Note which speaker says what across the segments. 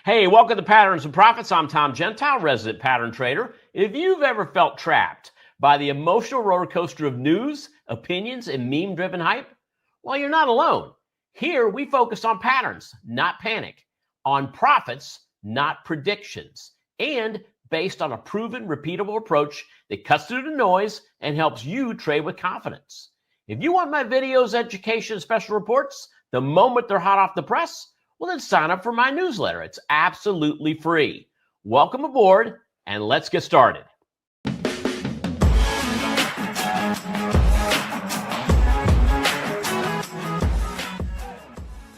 Speaker 1: Hey, welcome to Patterns and Profits. I'm Tom Gentile, resident pattern trader. If you've ever felt trapped by the emotional roller coaster of news, opinions, and meme-driven hype, well, you're not alone. Here, we focus on patterns, not panic, on profits, not predictions, and based on a proven, repeatable approach that cuts through the noise and helps you trade with confidence. If you want my videos, education, and special reports the moment they're hot off the press, well, then sign up for my newsletter. It's absolutely free. Welcome aboard, and let's get started.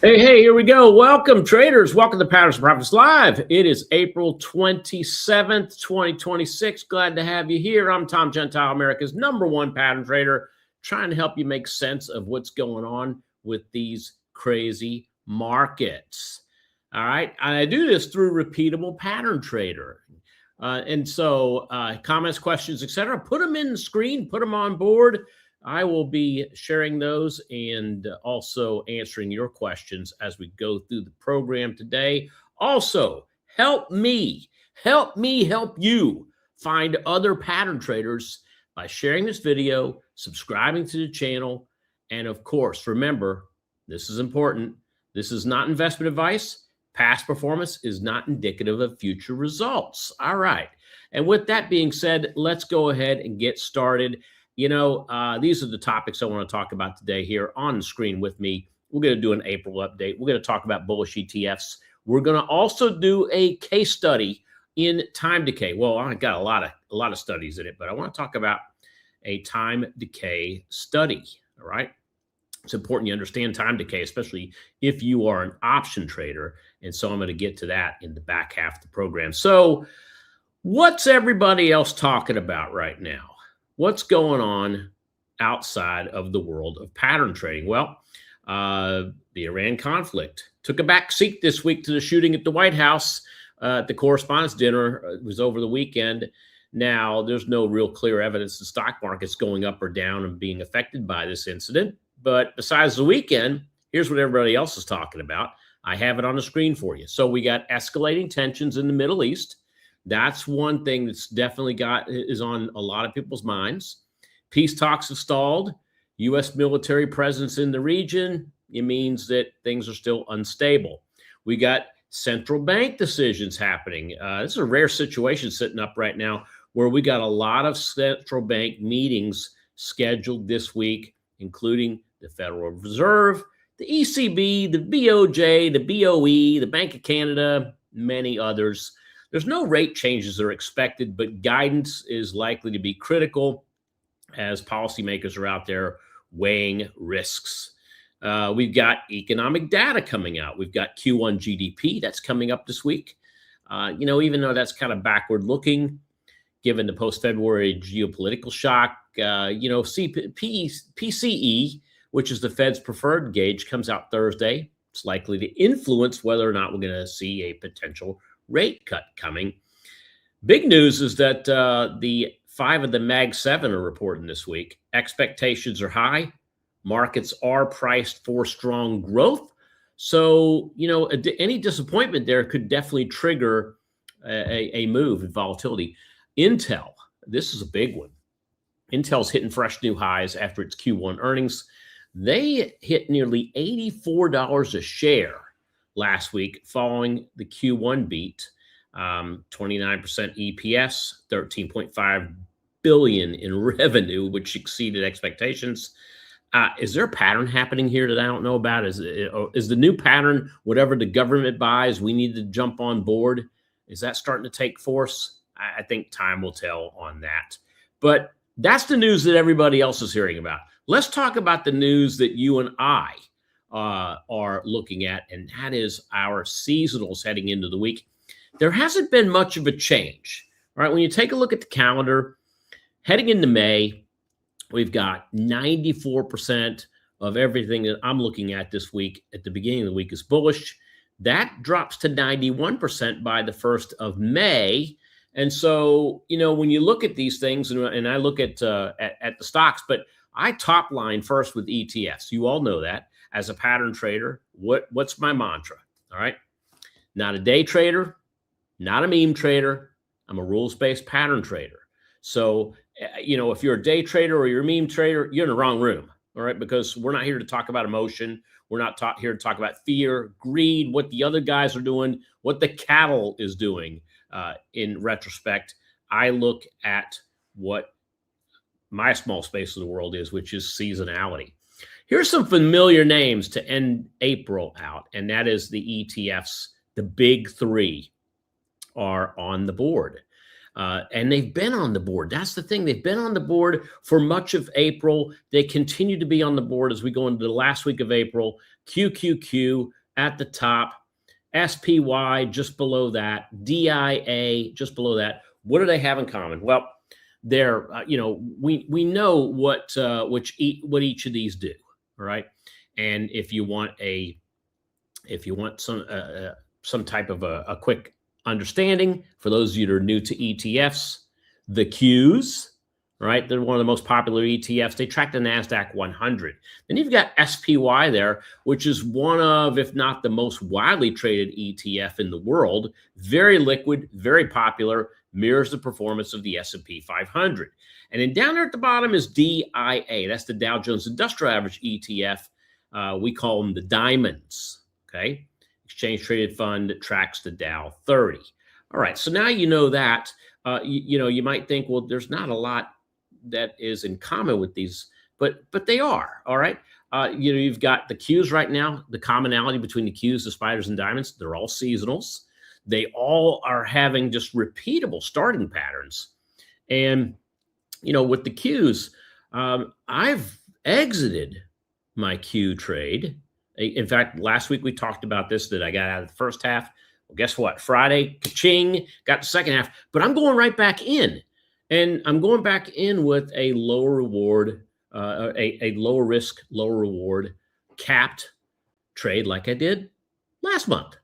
Speaker 1: Hey, here we go. Welcome, traders. Welcome to Patterns and Profits Live. It is April 27th, 2026. Glad to have you here. I'm Tom Gentile, America's #1 pattern trader, trying to help you make sense of what's going on with these crazy markets. All right. I do this through repeatable pattern trader. And so comments, questions, etc., put them in the screen, put them on board. I will be sharing those and also answering your questions as we go through the program today. Also, help me help you find other pattern traders by sharing this video, subscribing to the channel, and of course, remember, this is important. This is not investment advice. Past performance is not indicative of future results. All right. And with that being said, let's go ahead and get started. You know, these are the topics I want to talk about today here on the screen with me. We're going to do an April update. We're going to talk about bullish ETFs. We're going to also do a case study in time decay. Well, I got a lot of studies in it, but I want to talk about a time decay study. All right. It's important you understand time decay, especially if you are an option trader. And so I'm going to get to that in the back half of the program. So what's everybody else talking about right now? What's going on outside of the world of pattern trading? Well, the Iran conflict took a back seat this week to the shooting at the White House at the Correspondents' Dinner. It was over the weekend. Now, there's no real clear evidence the stock market's going up or down and being affected by this incident. But besides the weekend, here's what everybody else is talking about. I have it on the screen for you. So we got escalating tensions in the Middle East. That's one thing that's definitely is on a lot of people's minds. Peace talks have stalled. U.S. military presence in the region. It means that things are still unstable. We got central bank decisions happening. This is a rare situation sitting up right now where we got a lot of central bank meetings scheduled this week, including the Federal Reserve, the ECB, the BOJ, the BOE, the Bank of Canada, many others. There's no rate changes that are expected, but guidance is likely to be critical as policymakers are out there weighing risks. We've got economic data coming out. We've got Q1 GDP that's coming up this week. Even though that's kind of backward looking, given the post-February geopolitical shock, PCE, which is the Fed's preferred gauge, comes out Thursday. It's likely to influence whether or not we're going to see a potential rate cut coming. Big news is that the 5 of the Mag 7 are reporting this week. Expectations are high. Markets are priced for strong growth. So, any disappointment there could definitely trigger a move in volatility. Intel, this is a big one. Intel's hitting fresh new highs after its Q1 earnings. They hit nearly $84 a share last week following the Q1 beat. 29% EPS, $13.5 billion in revenue, which exceeded expectations. Is there a pattern happening here that I don't know about? Is the new pattern, whatever the government buys, we need to jump on board? Is that starting to take force? I think time will tell on that. But that's the news that everybody else is hearing about. Let's talk about the news that you and I are looking at, and that is our seasonals heading into the week. There hasn't been much of a change. All right, when you take a look at the calendar, heading into May, we've got 94% of everything that I'm looking at this week at the beginning of the week is bullish. That drops to 91% by the 1st of May. And so, when you look at these things, and I look at the stocks, but I top line first with ETFs. You all know that. As a pattern trader, what's my mantra? All right. Not a day trader, not a meme trader. I'm a rules-based pattern trader. So, if you're a day trader or you're a meme trader, you're in the wrong room. All right. Because we're not here to talk about emotion. We're not here to talk about fear, greed, what the other guys are doing, what the cattle is doing. In retrospect, I look at what my small space of the world is, which is seasonality. Here's some familiar names to end April out, and that is the ETFs. The big three are on the board. And they've been on the board. That's the thing. They've been on the board for much of April. They continue to be on the board as we go into the last week of April. QQQ at the top, SPY just below that, DIA just below that. What do they have in common? Well, they're we know what each of these do. All right, and if you want some type of a quick understanding for those of you that are new to ETFs, the Qs, right? They're one of the most popular ETFs. They track the NASDAQ 100. Then you've got SPY there, which is one of, if not the most widely traded ETF in the world. Very liquid, very popular, mirrors the performance of the S&P 500. And then down there at the bottom is DIA. That's the Dow Jones Industrial Average ETF. We call them the diamonds, okay? Exchange traded fund that tracks the Dow 30. All right, so now you know that. You might think, well, there's not a lot that is in common with these, but they are. All right, you've got the Qs right now. The commonality between the Qs, the spiders, and diamonds, they're all seasonals. They all are having just repeatable starting patterns. And with the Qs, I've exited my Q trade. In fact, last week we talked about this, that I got out of the first half. Well, guess what? Friday, ka-ching, got the second half. But I'm going right back in. And I'm going back in with a lower reward, a lower risk, lower reward capped trade like I did last month.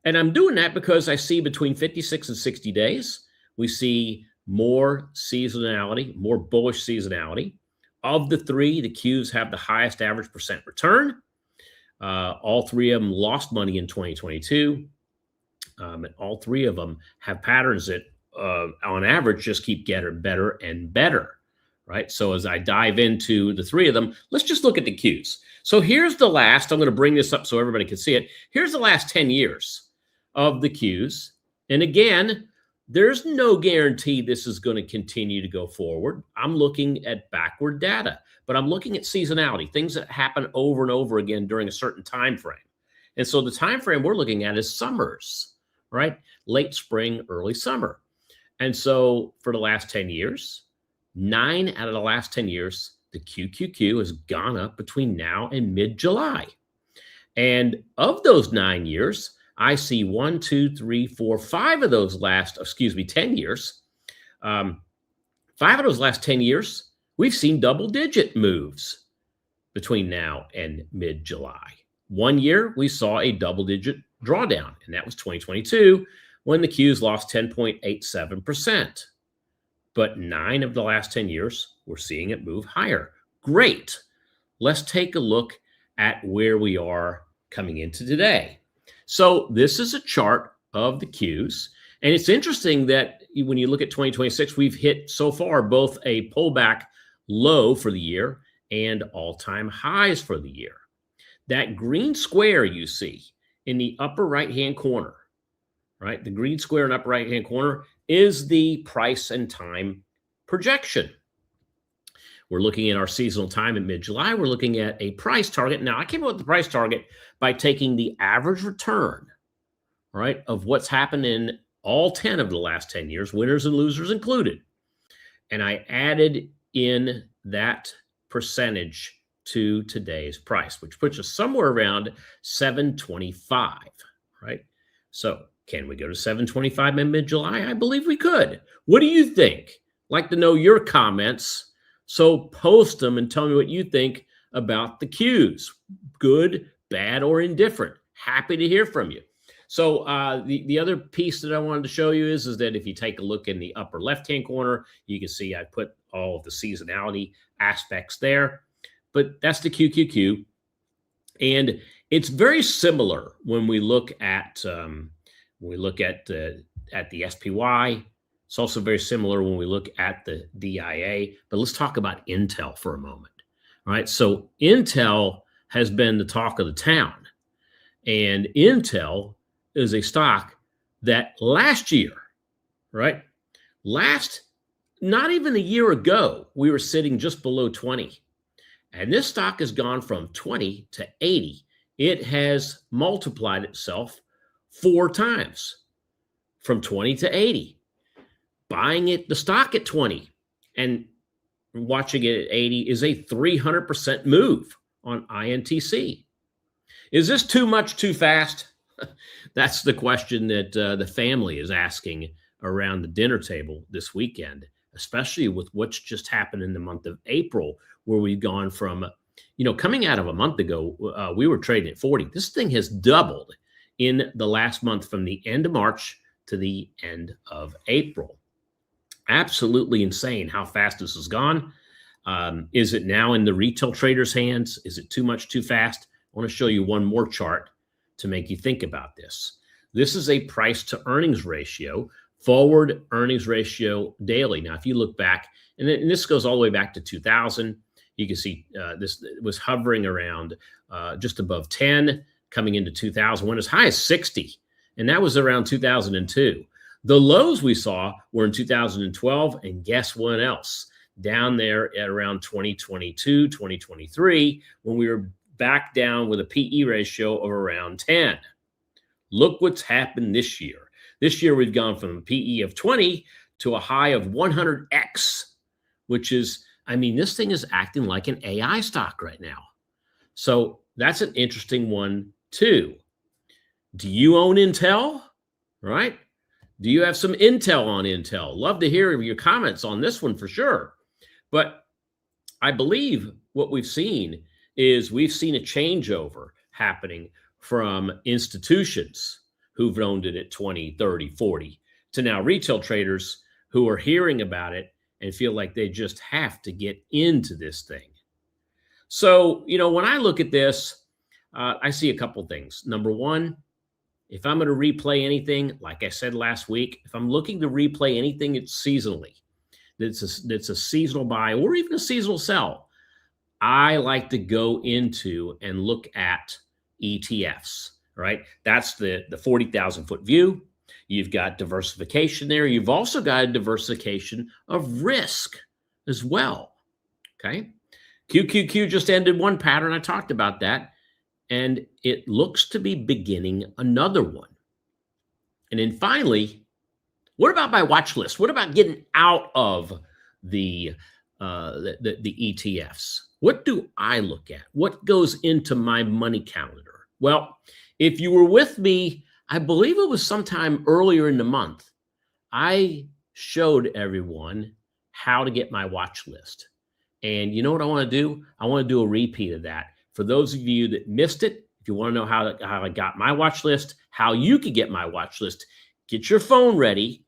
Speaker 1: And I'm doing that because I see between 56 and 60 days, we see more seasonality, more bullish seasonality. Of the three, the Qs have the highest average percent return. All three of them lost money in 2022. And all three of them have patterns that, on average, just keep getting better and better, right? So as I dive into the three of them, let's just look at the Qs. So here's the last, I'm going to bring this up so everybody can see it. Here's the last 10 years of the Qs. And again, there's no guarantee this is going to continue to go forward. I'm looking at backward data, but I'm looking at seasonality, things that happen over and over again during a certain time frame. And so the time frame we're looking at is summers, right? Late spring, early summer. And so for the last 10 years, 9 out of the last 10 years, the QQQ has gone up between now and mid-July. And of those 9 years, I see 1, 2, 3, 4, 5 of those 10 years. 5 of those last 10 years, we've seen double-digit moves between now and mid-July. 1 year, we saw a double-digit drawdown, and that was 2022, when the Qs lost 10.87%. But 9 of the last 10 years, we're seeing it move higher. Great. Let's take a look at where we are coming into today. So this is a chart of the Qs. And it's interesting that when you look at 2026, we've hit so far both a pullback low for the year and all-time highs for the year. That green square you see in the upper right-hand corner, right? The green square in the upper right-hand corner is the price and time projection. We're looking at our seasonal time in mid-July. We're looking at a price target. Now, I came up with the price target by taking the average return, right, of what's happened in all 10 of the last 10 years, winners and losers included. And I added in that percentage to today's price, which puts us somewhere around 725, right? So can we go to 725 in mid-July? I believe we could. What do you think? Like to know your comments. So post them and tell me what you think about the Qs. Good, bad, or indifferent. Happy to hear from you. So the other piece that I wanted to show you is that if you take a look in the upper left-hand corner, you can see I put all of the seasonality aspects there. But that's the QQQ. And it's very similar when we look at When we look at the SPY, it's also very similar when we look at the DIA. But let's talk about Intel for a moment. All right, so Intel has been the talk of the town. And Intel is a stock that last year, right? Not even a year ago, we were sitting just below 20. And this stock has gone from 20 to 80. It has multiplied itself 4 times from 20 to 80. Buying the stock at 20 and watching it at 80 is a 300% move on INTC. Is this too much too fast? That's the question that the family is asking around the dinner table this weekend, especially with what's just happened in the month of April, where we've gone from, coming out of a month ago, we were trading at 40. This thing has doubled in the last month from the end of March to the end of April. Absolutely insane how fast this has gone. Is it now in the retail traders' hands? Is it too much too fast? I want to show you one more chart to make you think about this. This is a price to earnings ratio, forward earnings ratio daily. Now, if you look back, and this goes all the way back to 2000, you can see this was hovering around just above 10 coming into 2000, went as high as 60, and that was around 2002. The lows we saw were in 2012, and guess what else? Down there at around 2022, 2023, when we were back down with a PE ratio of around 10. Look what's happened this year. This year, we've gone from a PE of 20 to a high of 100x, which is, this thing is acting like an AI stock right now. So that's an interesting one, too. Do you own Intel? Right? Do you have some intel on Intel? Love to hear your comments on this one for sure. But I believe what we've seen is we've seen a changeover happening from institutions who've owned it at 20, 30, 40 to now retail traders who are hearing about it and feel like they just have to get into this thing. So, when I look at this, I see a couple things. Number one, if I'm going to replay anything, like I said last week, if I'm looking to replay anything, it's seasonally. That's a seasonal buy or even a seasonal sell. I like to go into and look at ETFs, right? That's the 40,000 foot view. You've got diversification there. You've also got a diversification of risk as well, okay? QQQ just ended one pattern. I talked about that. And it looks to be beginning another one. And then finally, what about my watch list? What about getting out of the ETFs? What do I look at? What goes into my money calendar? Well, if you were with me, I believe it was sometime earlier in the month, I showed everyone how to get my watch list. And you know what I want to do? I want to do a repeat of that. For those of you that missed it, if you want to know how I got my watch list, how you could get my watch list, get your phone ready,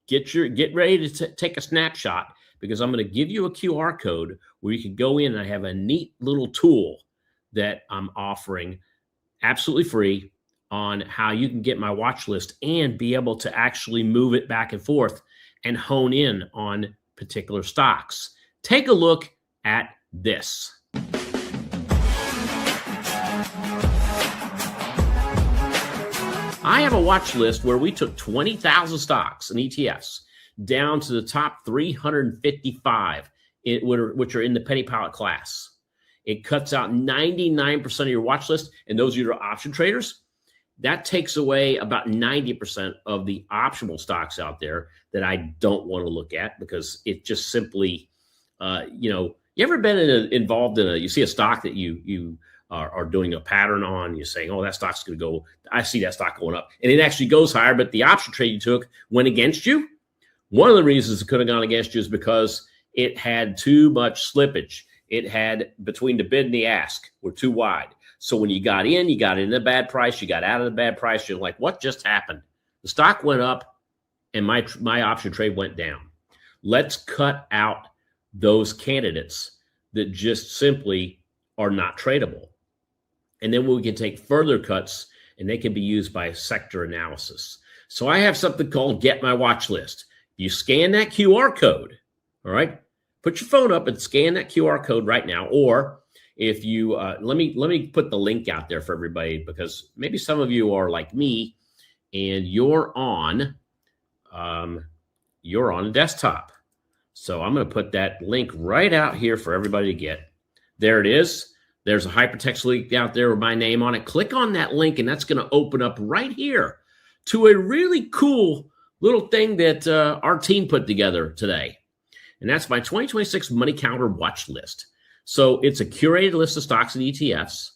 Speaker 1: get ready to take a snapshot, because I'm going to give you a QR code where you can go in, and I have a neat little tool that I'm offering absolutely free on how you can get my watch list and be able to actually move it back and forth and hone in on particular stocks. Take a look at this. I have a watch list where we took 20,000 stocks and ETFs down to the top 355, which are in the penny pilot class. It cuts out 99% of your watch list, and those of you that are option traders, that takes away about 90% of the optional stocks out there that I don't want to look at, because it just simply, you ever been involved in you see a stock that you are doing a pattern on, you're saying, oh, that stock's going to go, I see that stock going up, and it actually goes higher, but the option trade you took went against you. One of the reasons it could have gone against you is because it had too much slippage. It had, between the bid and the ask were too wide. So when you got in a bad price, you got out of the bad price, you're like, what just happened? The stock went up and my option trade went down. Let's cut out those candidates that just simply are not tradable. And then we can take further cuts and they can be used by sector analysis. So I have something called Get My Watch List. You scan that QR code, all right? Put your phone up and scan that QR code right now. Or if you, let me put the link out there for everybody, because maybe some of you are like me and you're on a desktop. So I'm going to put that link right out here for everybody to get. There it is. There's a hypertext link out there with my name on it. Click on that link, and that's going to open up right here to a really cool little thing that our team put together today. And that's my 2026 Money Counter Watch List. So it's a curated list of stocks and ETFs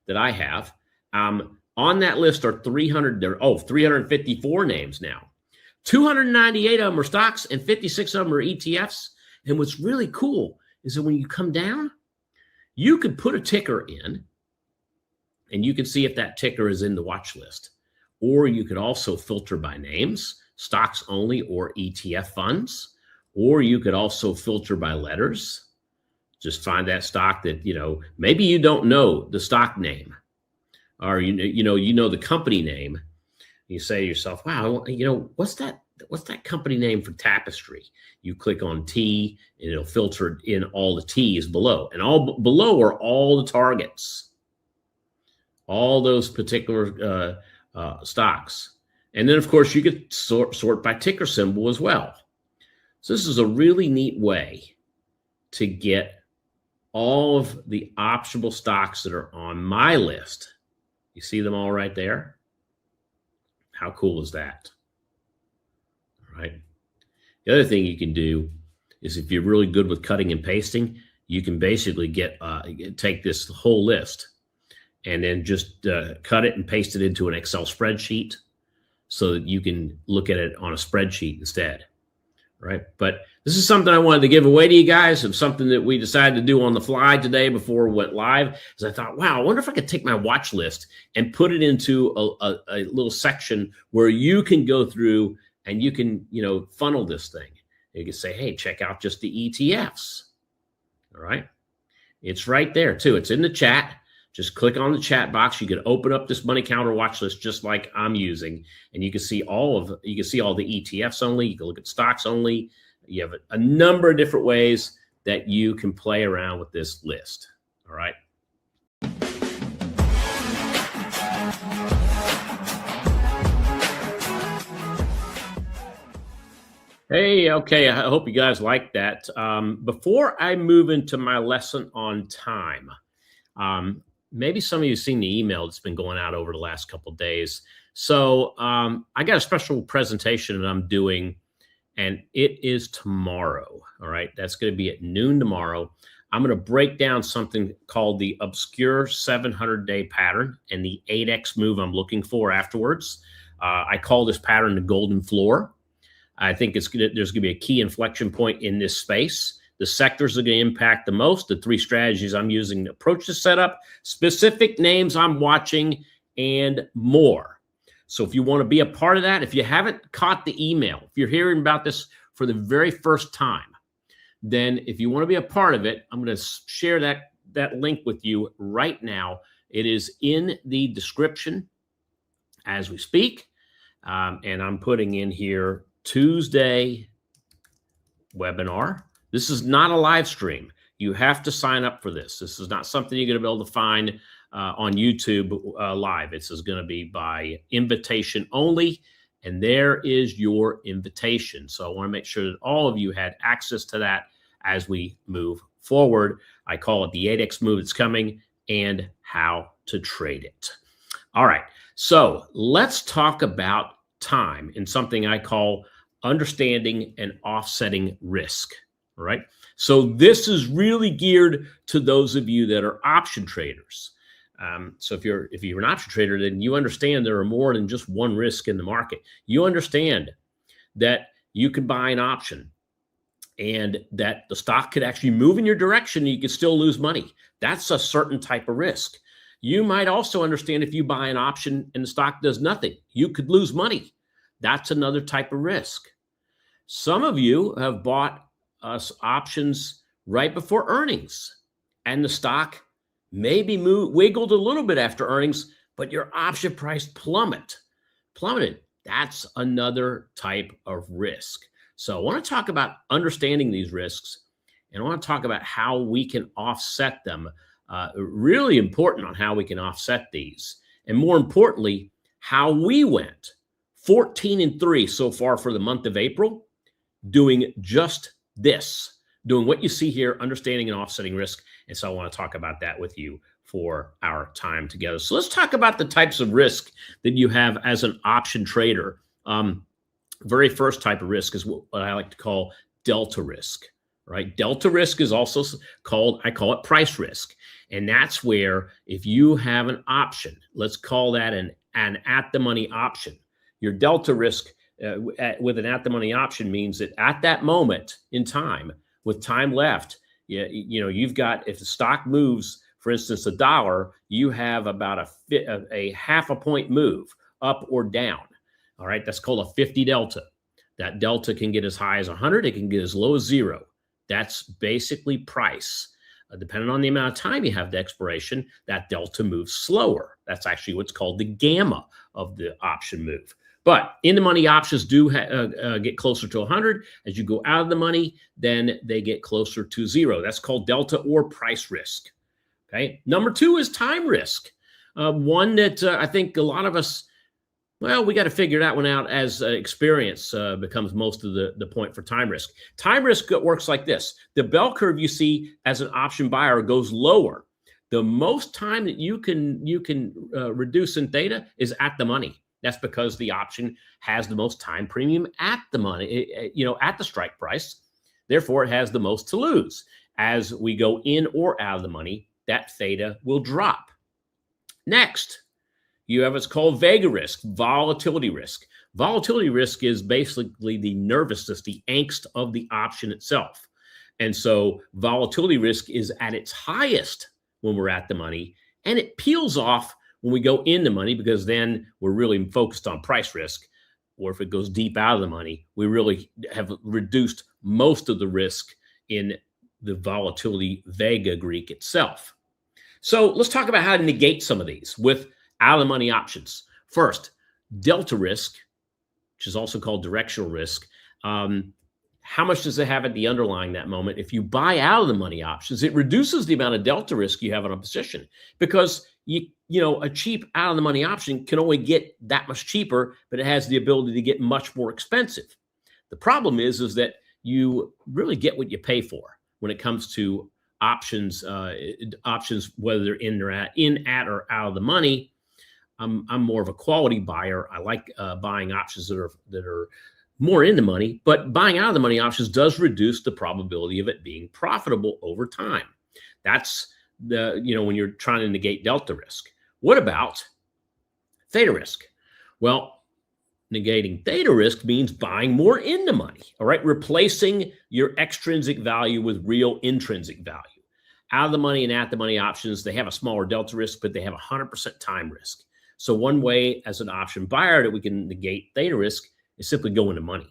Speaker 1: that I have. On that list are 354 names now. 298 of them are stocks and 56 of them are ETFs. And what's really cool is that when you come down, you could put a ticker in and you can see if that ticker is in the watch list. Or you could also filter by names, stocks only or ETF funds. Or you could also filter by letters. Just find that stock that, maybe you don't know the stock name, or you know the company name. You say to yourself, wow, what's that company name for Tapestry? You click on T and it'll filter in all the T's below. And all below are all the targets, all those particular stocks. And then, of course, you could sort by ticker symbol as well. So this is a really neat way to get all of the optionable stocks that are on my list. You see them all right there? How cool is that? All right. The other thing you can do is, if you're really good with cutting and pasting, you can basically take this whole list and then just cut it and paste it into an Excel spreadsheet so that you can look at it on a spreadsheet instead. Right. But this is something I wanted to give away to you guys, of something that we decided to do on the fly today before we went live. Is I thought, wow, I wonder if I could take my watch list and put it into a little section where you can go through and you can, funnel this thing. You can say, hey, check out just the ETFs. All right. It's right there too. It's in the chat. Just click on the chat box. You can open up this Money Counter watch list just like I'm using, and you can see all the ETFs only. You can look at stocks only. You have a number of different ways that you can play around with this list. All right. Hey, okay. I hope you guys like that. Before I move into my lesson on time, maybe some of you have seen the email that's been going out over the last couple of days. So I got a special presentation that I'm doing, and it is tomorrow. All right. That's going to be at noon tomorrow. I'm going to break down something called the obscure 700-day pattern and the 8X move I'm looking for afterwards. I call this pattern the golden floor. I think there's going to be a key inflection point in this space. The sectors are going to impact the most, the three strategies I'm using to approach the setup, specific names I'm watching, and more. So if you want to be a part of that, if you haven't caught the email, if you're hearing about this for the very first time, then if you want to be a part of it, I'm going to share that link with you right now. It is in the description as we speak. And I'm putting in here Tuesday webinar. This is not a live stream. You have to sign up for this. This is not something you're going to be able to find on YouTube live. This is going to be by invitation only. And there is your invitation. So I want to make sure that all of you had access to that as we move forward. I call it the 8X move that's coming and how to trade it. All right. So let's talk about time in something I call understanding and offsetting risk. All right. So this is really geared to those of you that are option traders. So if you're an option trader, then you understand there are more than just one risk in the market. You understand that you could buy an option and that the stock could actually move in your direction and you could still lose money. That's a certain type of risk. You might also understand if you buy an option and the stock does nothing, you could lose money. That's another type of risk. Some of you have bought options right before earnings, and the stock maybe wiggled a little bit after earnings, but your option price plummeted. That's another type of risk. So I want to talk about understanding these risks, and I want to talk about how we can offset them. Really important on how we can offset these, and more importantly, how we went 14-3 so far for the month of April, doing just this, doing what you see here, understanding and offsetting risk. And so I want to talk about that with you for our time together. So let's talk about the types of risk that you have as an option trader. Very first type of risk is what I like to call delta risk, right? Delta risk is also called, I call it price risk. And that's where if you have an option, let's call that an at-the-money option. Your delta risk with an at-the-money option means that at that moment in time, with time left, you've got, if the stock moves, for instance, $1, you have about a half a point move up or down. All right, that's called a 50 delta. That delta can get as high as 100. It can get as low as 0. That's basically price. Depending on the amount of time you have to expiration, that delta moves slower. That's actually what's called the gamma of the option move. But in the money options do get closer to 100. As you go out of the money, then they get closer to 0. That's called delta or price risk. Okay. Number 2 is time risk. One that I think a lot of us, well, we got to figure that one out as experience becomes most of the point for time risk. Time risk works like this. The bell curve you see as an option buyer goes lower. The most time that you can reduce in theta is at the money. That's because the option has the most time premium at the money, at the strike price. Therefore, it has the most to lose. As we go in or out of the money, that theta will drop. Next, you have what's called vega risk, volatility risk. Volatility risk is basically the nervousness, the angst of the option itself. And so volatility risk is at its highest when we're at the money, and it peels off when we go in the money, because then we're really focused on price risk. Or if it goes deep out of the money, we really have reduced most of the risk in the volatility vega Greek itself. So let's talk about how to negate some of these with out of the money options. First, delta risk, which is also called directional risk. How much does it have at the underlying that moment? If you buy out of the money options, it reduces the amount of delta risk you have in a position, because a cheap out of the money option can only get that much cheaper, but it has the ability to get much more expensive. The problem is that you really get what you pay for when it comes to options, whether they're in or out of the money. I'm more of a quality buyer. I like buying options that are more in the money, but buying out of the money options does reduce the probability of it being profitable over time. That's when you're trying to negate delta risk. What about theta risk? Well, negating theta risk means buying more in the money, all right? Replacing your extrinsic value with real intrinsic value. Out of the money and at the money options, they have a smaller delta risk, but they have 100% time risk. So one way as an option buyer that we can negate theta risk is simply go into money.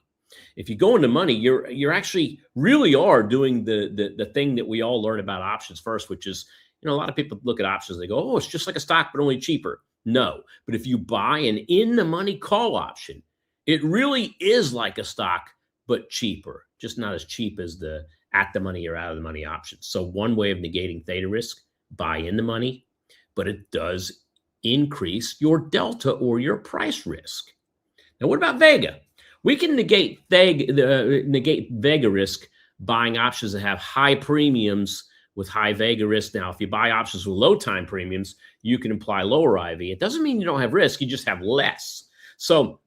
Speaker 1: If you go into money, you're actually really are doing the thing that we all learn about options first, which is, a lot of people look at options, they go, oh, it's just like a stock, but only cheaper. No, but if you buy an in the money call option, it really is like a stock, but cheaper, just not as cheap as the at the money or out of the money options. So one way of negating theta risk, buy in the money, but it does increase your delta or your price risk. Now, what about vega? We can negate vega risk buying options that have high premiums with high vega risk. Now, if you buy options with low time premiums, you can apply lower IV. It doesn't mean you don't have risk, you just have less. So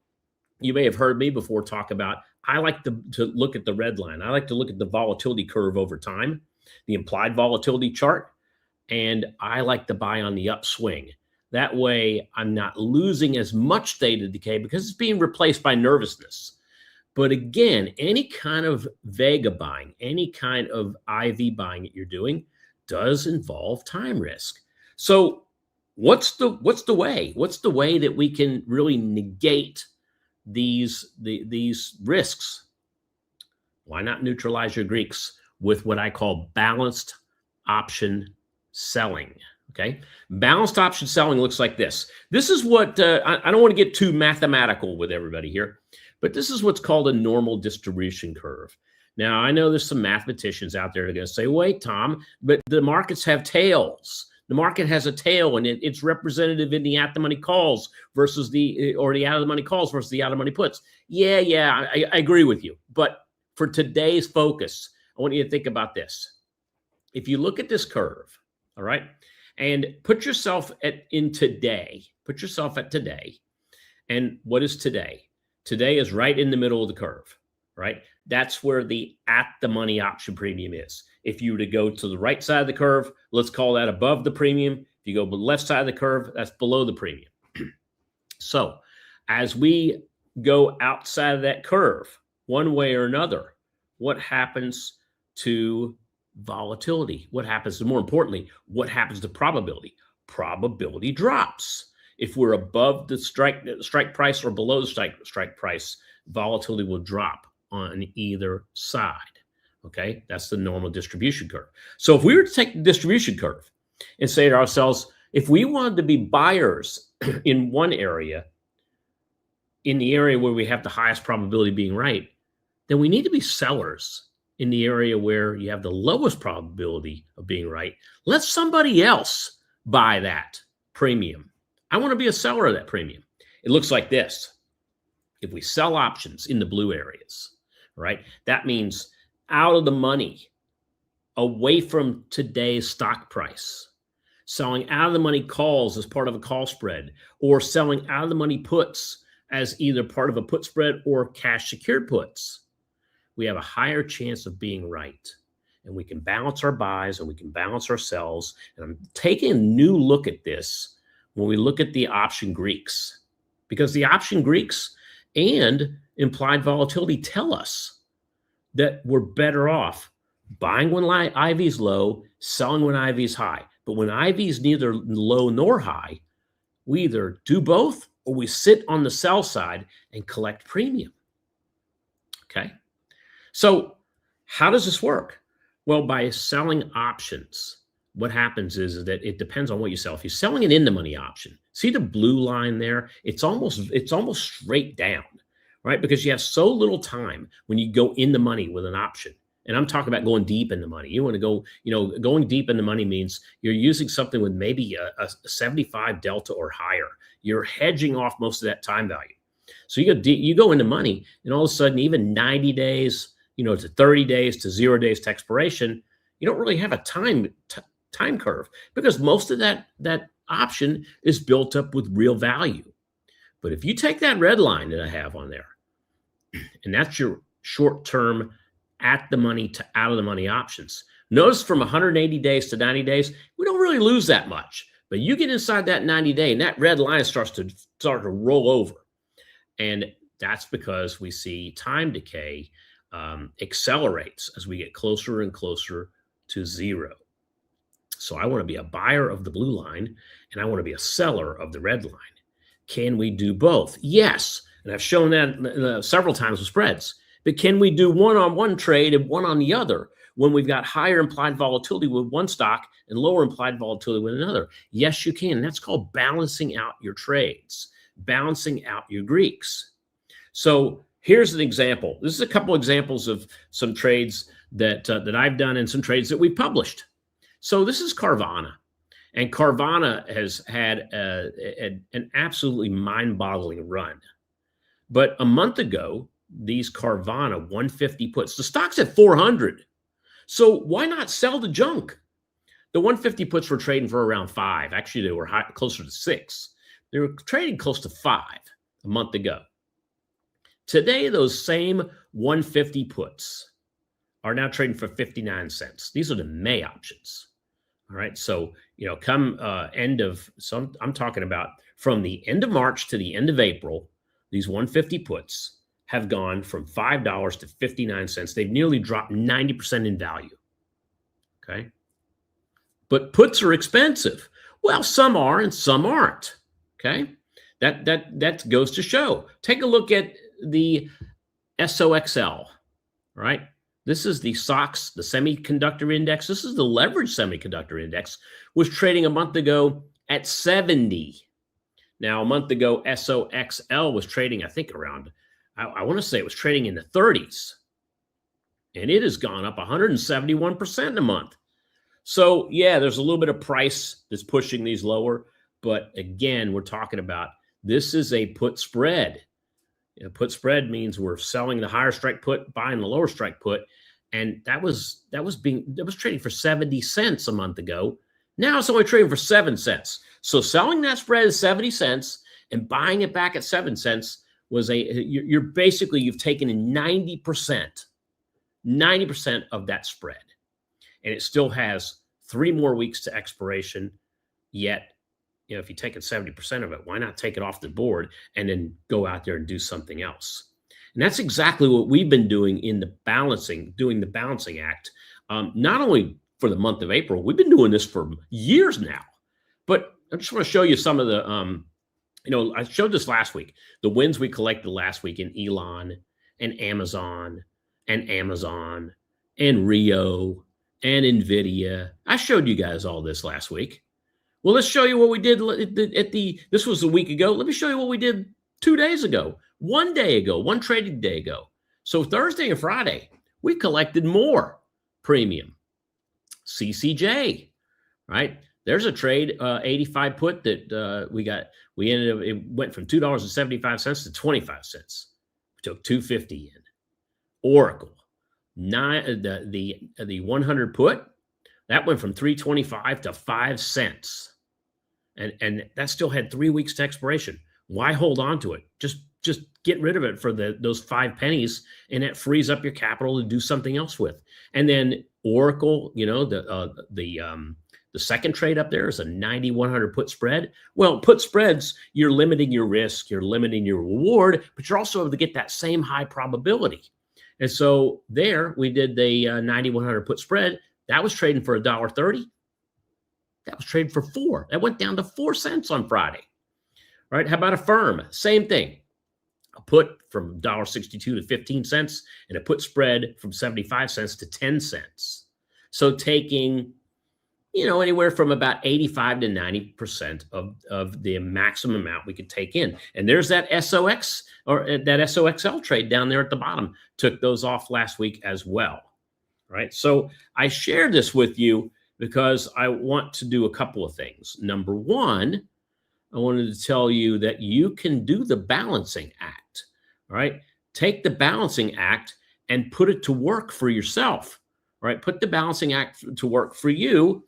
Speaker 1: you may have heard me before talk about, I like to look at the red line. I like to look at the volatility curve over time, the implied volatility chart, and I like to buy on the upswing. That way, I'm not losing as much theta decay because it's being replaced by nervousness. But again, any kind of vega buying, any kind of IV buying that you're doing does involve time risk. So what's the way? What's the way that we can really negate these risks? Why not neutralize your Greeks with what I call balanced option selling? Okay. Balanced option selling looks like this. This is what I don't want to get too mathematical with everybody here, but this is what's called a normal distribution curve. Now, I know there's some mathematicians out there that are going to say, wait, Tom, but the markets have tails. The market has a tail, and it's representative in the at-the-money calls versus the out-of-the-money calls versus the out-of-money puts. Yeah, I agree with you. But for today's focus, I want you to think about this. If you look at this curve, all right, and put yourself in today, put yourself at today, and what is today? Today is right in the middle of the curve, right? That's where the at-the-money option premium is. If you were to go to the right side of the curve, let's call that above the premium. If you go to the left side of the curve, that's below the premium. So as we go outside of that curve, one way or another, what happens to volatility? What happens to, more importantly, what happens to probability? Probability drops. If we're above the strike price or below the strike price, volatility will drop on either side. Okay, that's the normal distribution curve. So if we were to take the distribution curve and say to ourselves, if we wanted to be buyers in one area, in the area where we have the highest probability of being right, then we need to be sellers in the area where you have the lowest probability of being right. Let somebody else buy that premium. I want to be a seller of that premium. It looks like this. If we sell options in the blue areas, right, that means out of the money, away from today's stock price, selling out of the money calls as part of a call spread, or selling out of the money puts as either part of a put spread or cash secured puts, we have a higher chance of being right. And we can balance our buys and we can balance our sells. And I'm taking a new look at this when we look at the option Greeks, because the option Greeks and implied volatility tell us that we're better off buying when IV is low, selling when IV is high. But when IV is neither low nor high, we either do both or we sit on the sell side and collect premium. Okay. So how does this work? Well, by selling options, what happens is that it depends on what you sell. If you're selling an in-the-money option, see the blue line there? It's almost straight down, right? Because you have so little time when you go in the money with an option. And I'm talking about going deep in the money. You want to go, going deep in the money means you're using something with maybe a 75 delta or higher. You're hedging off most of that time value. So you go into money, and all of a sudden, even 90 days, to 30 days to 0 days to expiration, you don't really have a time curve because most of that option is built up with real value. But if you take that red line that I have on there, and that's your short-term at the money to out of the money options. Notice from 180 days to 90 days, we don't really lose that much. But you get inside that 90 day and that red line starts to roll over. And that's because we see time decay accelerates as we get closer and closer to zero. So I want to be a buyer of the blue line and I want to be a seller of the red line. Can we do both? Yes. And I've shown that several times with spreads. But can we do one on one trade and one on the other when we've got higher implied volatility with one stock and lower implied volatility with another? Yes, you can. That's called balancing out your trades, balancing out your Greeks. So here's an example. This is a couple examples of some trades that I've done and some trades that we've published. So this is Carvana. And Carvana has had an absolutely mind-boggling run. But a month ago, these Carvana 150 puts, the stock's at 400. So why not sell the junk? The 150 puts were trading for around 5. Actually, they were closer to 6. They were trading close to 5 a month ago. Today, those same 150 puts are now trading for 59 cents. These are the May options. All right. So, come end of, so I'm talking about from the end of March to the end of April, these 150 puts have gone from $5 to 59 cents. They've nearly dropped 90% in value. Okay. But puts are expensive. Well, some are and some aren't. Okay. That goes to show. Take a look at the SOXL, right? This is the SOX, the semiconductor index. This is the leveraged semiconductor index, was trading a month ago at 70. Now, a month ago, SOXL was trading, I think, around, I want to say it was trading in the 30s. And it has gone up 171% in a month. So, yeah, there's a little bit of price that's pushing these lower. But again, we're talking about this is a put spread. Put spread means we're selling the higher strike put, buying the lower strike put. And that was trading for 70 cents a month ago. Now it's only trading for 7 cents. So selling that spread at 70 cents and buying it back at 7 cents was you've taken in 90% of that spread. And it still has 3 more weeks to expiration. Yet, if you take it 70% of it, why not take it off the board and then go out there and do something else? And that's exactly what we've been doing in the balancing act. Not only for the month of April, we've been doing this for years now. But I just want to show you some of the, I showed this last week, the wins we collected last week in Elon and Amazon and Rio and NVIDIA. I showed you guys all this last week. Well, let's show you what we did this was a week ago. Let me show you what we did 2 days ago, 1 day ago, one trading day ago. So Thursday and Friday, we collected more premium. CCJ, right? There's a trade, 85 put that it went from $2.75 to 25 cents. We took 250 in. Oracle, the 100 put, that went from 325 to 5 cents. And that still had 3 weeks to expiration. Why hold on to it? Just get rid of it for those 5 pennies, and it frees up your capital to do something else with. And then Oracle, the second trade up there is a 90-100 put spread. Well, put spreads, you're limiting your risk, you're limiting your reward, but you're also able to get that same high probability. And so there we did the 90-100 put spread. That was trading for $1.30. That was trading for 4. That went down to 4 cents on Friday. All right, how about a firm? Same thing. A put from $1.62 to 15 cents and a put spread from 75 cents to 10 cents. So taking, anywhere from about 85 to 90% of the maximum amount we could take in. And there's that SOX or that SOXL trade down there at the bottom. Took those off last week as well. Right. So I share this with you because I want to do a couple of things. Number one, I wanted to tell you that you can do the balancing act. All right. Take the balancing act and put it to work for yourself. All right. Put the balancing act to work for you.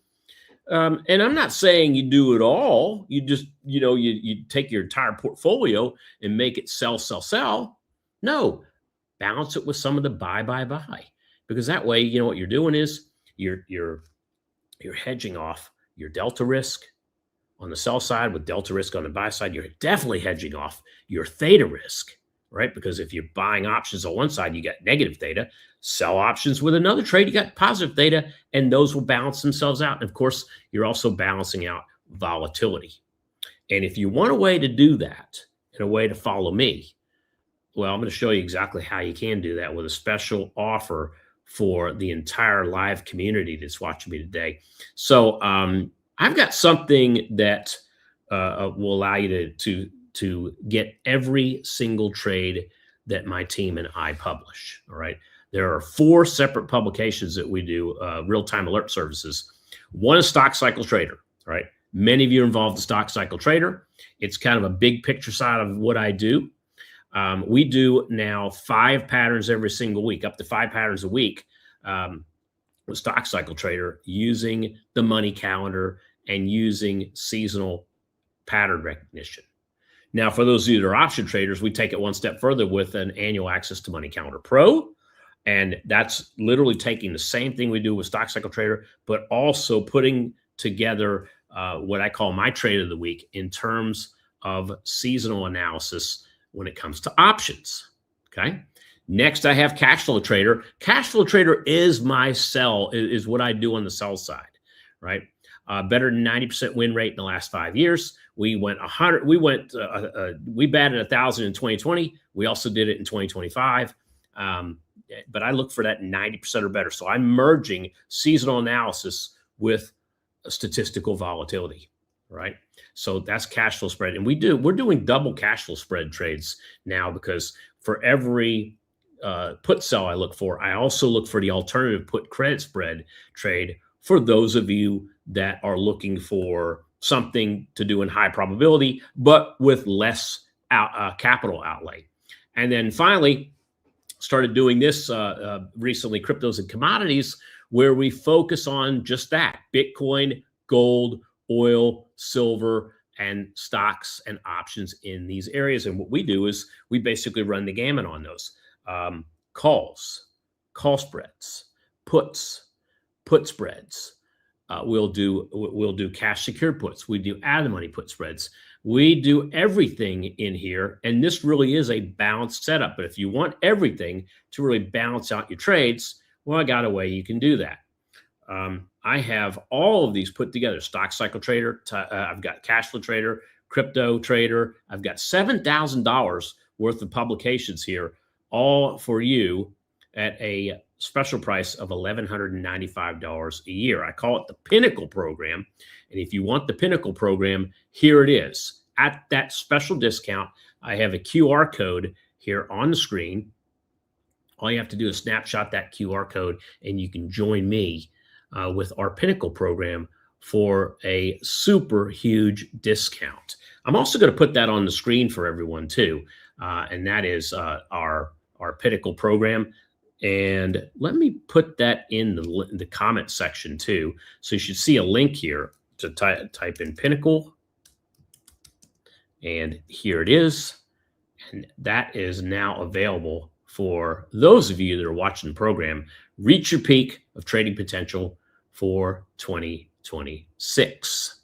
Speaker 1: And I'm not saying you do it all. You just, you take your entire portfolio and make it sell, sell, sell. No, balance it with some of the buy. Because that way, what you're doing is you're hedging off your delta risk on the sell side with delta risk on the buy side. You're definitely hedging off your theta risk, right? Because if you're buying options on one side, you got negative theta. Sell options with another trade, you got positive theta, and those will balance themselves out. And of course, you're also balancing out volatility. And if you want a way to do that and a way to follow me, well, I'm going to show you exactly how you can do that with a special offer for the entire live community that's watching me today. So I've got something that will allow you to get every single trade that my team and I publish. All right. There are 4 separate publications that we do, real-time alert services. One is Stock Cycle Trader. All right. Many of you are involved in Stock Cycle Trader. It's kind of a big picture side of what I do. We do now 5 patterns every single week, up to 5 patterns a week with Stock Cycle Trader using the money calendar and using seasonal pattern recognition. Now, for those of you that are option traders, we take it one step further with an annual access to Money Calendar Pro. And that's literally taking the same thing we do with Stock Cycle Trader, but also putting together what I call my trade of the week in terms of seasonal analysis when it comes to options. Okay. Next, I have Cash Flow Trader. Cash Flow Trader is my sell, is what I do on the sell side, right? Better than 90% win rate in the last 5 years. We went 100. We batted 1,000 in 2020. We also did it in 2025. but I look for that 90% or better. So I'm merging seasonal analysis with statistical volatility, right? So that's cash flow spread. And we're doing double cash flow spread trades now, because for every put sell I look for, I also look for the alternative put credit spread trade for those of you that are looking for something to do in high probability, but with less capital outlay. And then finally, started doing this recently, cryptos and commodities, where we focus on just that: Bitcoin, gold, oil, silver, and stocks and options in these areas. And what we do is we basically run the gamut on those. Calls, call spreads, puts, put spreads. We'll do cash secured puts. We do out of the money put spreads. We do everything in here, and this really is a balanced setup. But if you want everything to really balance out your trades, well, I got a way you can do that. I have all of these put together: Stock Cycle Trader, I've got Cash Flow Trader, Crypto Trader. I've got $7,000 worth of publications here, all for you at a special price of $1,195 a year. I call it the Pinnacle Program. And if you want the Pinnacle Program, here it is. At that special discount, I have a QR code here on the screen. All you have to do is snapshot that QR code, and you can join me with our Pinnacle Program for a super huge discount. I'm also going to put that on the screen for everyone too, and that is our Pinnacle Program. And let me put that in the comment section too. So you should see a link here to type in Pinnacle. And here it is. And that is now available for those of you that are watching the program. Reach your peak of trading potential for 2026.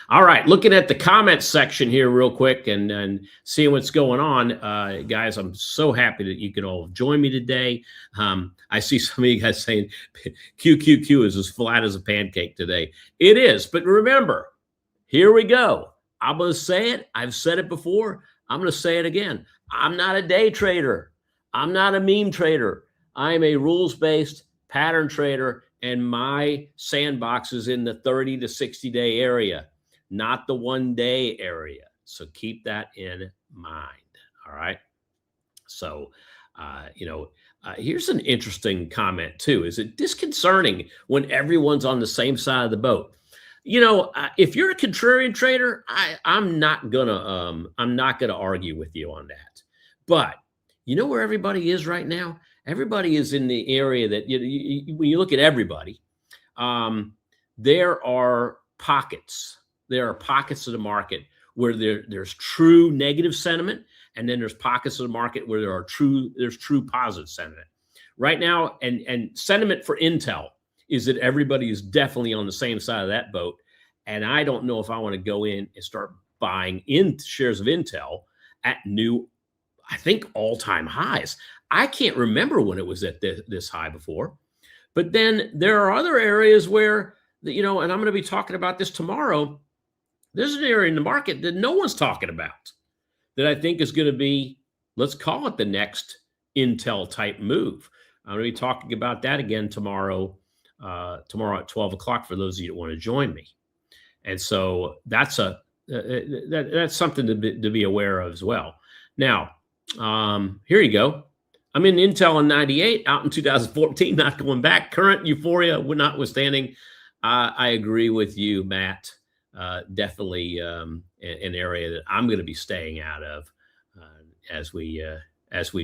Speaker 1: All right, looking at the comments section here real quick and seeing what's going on. Guys, I'm so happy that you could all join me today. I see some of you guys saying QQQ is as flat as a pancake today. It is, but remember, here we go. I'm going to say it. I've said it before. I'm going to say it again. I'm not a day trader. I'm not a meme trader. I'm a rules-based pattern trader, and my sandbox is in the 30 to 60-day area, not the 1-day area. So keep that in mind. All right. So, here's an interesting comment too. Is it disconcerting when everyone's on the same side of the boat? If you're a contrarian trader, I'm not gonna argue with you on that. But you know where everybody is right now? Everybody is in the area that when you look at everybody, there are pockets. There are pockets of the market where there's true negative sentiment, and then there's pockets of the market where there's true positive sentiment. Right now, and sentiment for Intel is that everybody is definitely on the same side of that boat. And I don't know if I want to go in and start buying in shares of Intel at new, I think, all-time highs. I can't remember when it was at this high before. But then there are other areas where, and I'm going to be talking about this tomorrow. There's an area in the market that no one's talking about that I think is going to be, let's call it the next Intel type move. I'm going to be talking about that again tomorrow at 12 o'clock for those of you that want to join me. And so that's something to be aware of as well. Now, here you go. I'm in Intel in 98, out in 2014, not going back. Current euphoria notwithstanding. I agree with you, Matt. Definitely an area that I'm going to be staying out of as we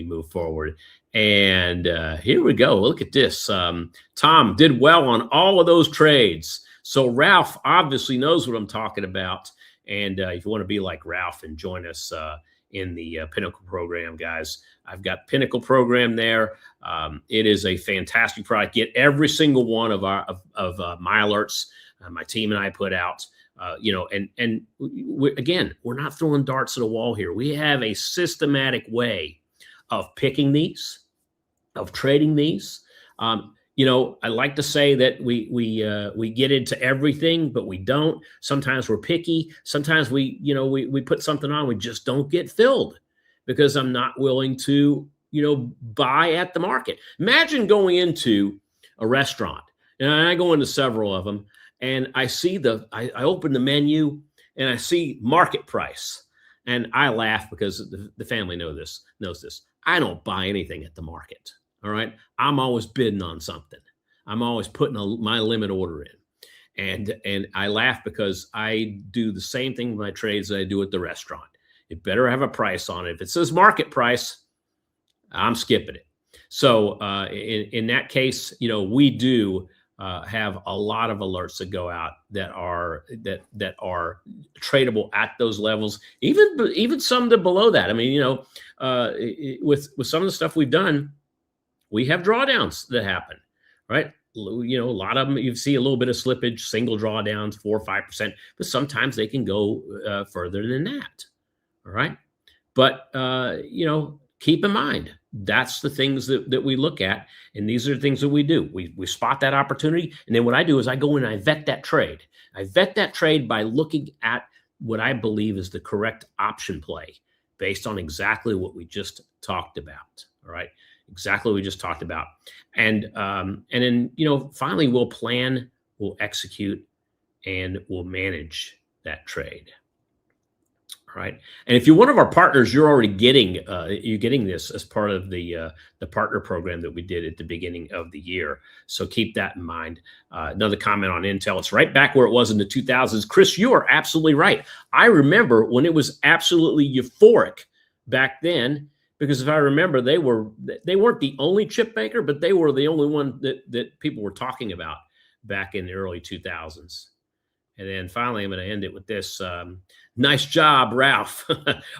Speaker 1: move forward. And here we go. Look at this. Tom did well on all of those trades. So Ralph obviously knows what I'm talking about. And if you want to be like Ralph and join us in the Pinnacle Program, guys, I've got Pinnacle Program there. It is a fantastic product. Get every single one of my alerts my team and I put out. Again, we're not throwing darts at a wall here. We have a systematic way of picking these, of trading these. I like to say that we get into everything, but we don't. Sometimes we're picky. Sometimes we put something on, we just don't get filled because I'm not willing to buy at the market. Imagine going into a restaurant, and I go into several of them, and I see I open the menu and I see market price, and I laugh because the family knows this. I don't buy anything at the market. All right. I'm always bidding on something. I'm always putting my limit order in. And I laugh because I do the same thing with my trades that I do at the restaurant. It better have a price on it. If it says market price, I'm skipping it. So in that case, we do have a lot of alerts that go out that are tradable at those levels, even some that below that. I mean, with some of the stuff we've done, we have drawdowns that happen, right? A lot of them, you see a little bit of slippage, single drawdowns, 4 or 5%, but sometimes they can go further than that. All right. But, keep in mind, that's the things that we look at. And these are the things that we do. We spot that opportunity. And then what I do is I go in and I vet that trade. I vet that trade by looking at what I believe is the correct option play based on exactly what we just talked about. All right. Exactly what we just talked about. And then, finally we'll plan, we'll execute, and we'll manage that trade. All right. And if you're one of our partners, you're already getting this as part of the partner program that we did at the beginning of the year. So keep that in mind. Another comment on Intel. It's right back where it was in the 2000s. Chris, you are absolutely right. I remember when it was absolutely euphoric back then, because if I remember, they weren't the only chip maker, but they were the only one that people were talking about back in the early 2000s. And then finally, I'm going to end it with this. Nice job, Ralph.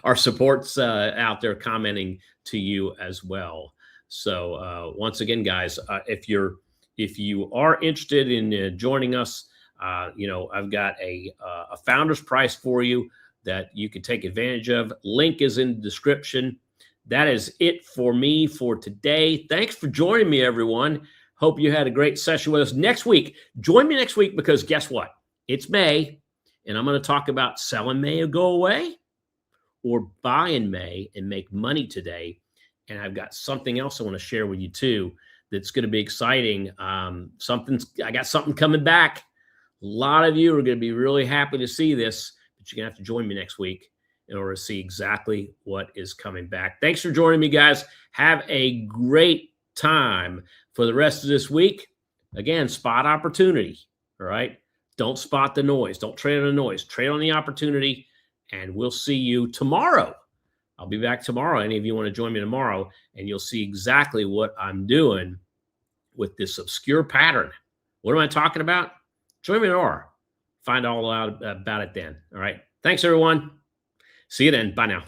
Speaker 1: Our support's out there commenting to you as well. So once again, guys, if you are interested in joining us, I've got a founder's price for you that you can take advantage of. Link is in the description. That is it for me for today. Thanks for joining me, everyone. Hope you had a great session with us. Next week, join me next week, because guess what? It's May, and I'm going to talk about sell in May or go away, or buy in May and make money today. And I've got something else I want to share with you too that's going to be exciting. I got something coming back. A lot of you are going to be really happy to see this, but you're going to have to join me next week in order to see exactly what is coming back. Thanks for joining me, guys. Have a great time for the rest of this week. Again, spot opportunity. All right. Don't spot the noise. Don't trade on the noise. Trade on the opportunity, and we'll see you tomorrow. I'll be back tomorrow. Any of you want to join me tomorrow, and you'll see exactly what I'm doing with this obscure pattern. What am I talking about? Join me tomorrow. Find all out about it then. All right. Thanks, everyone. See you then. Bye now.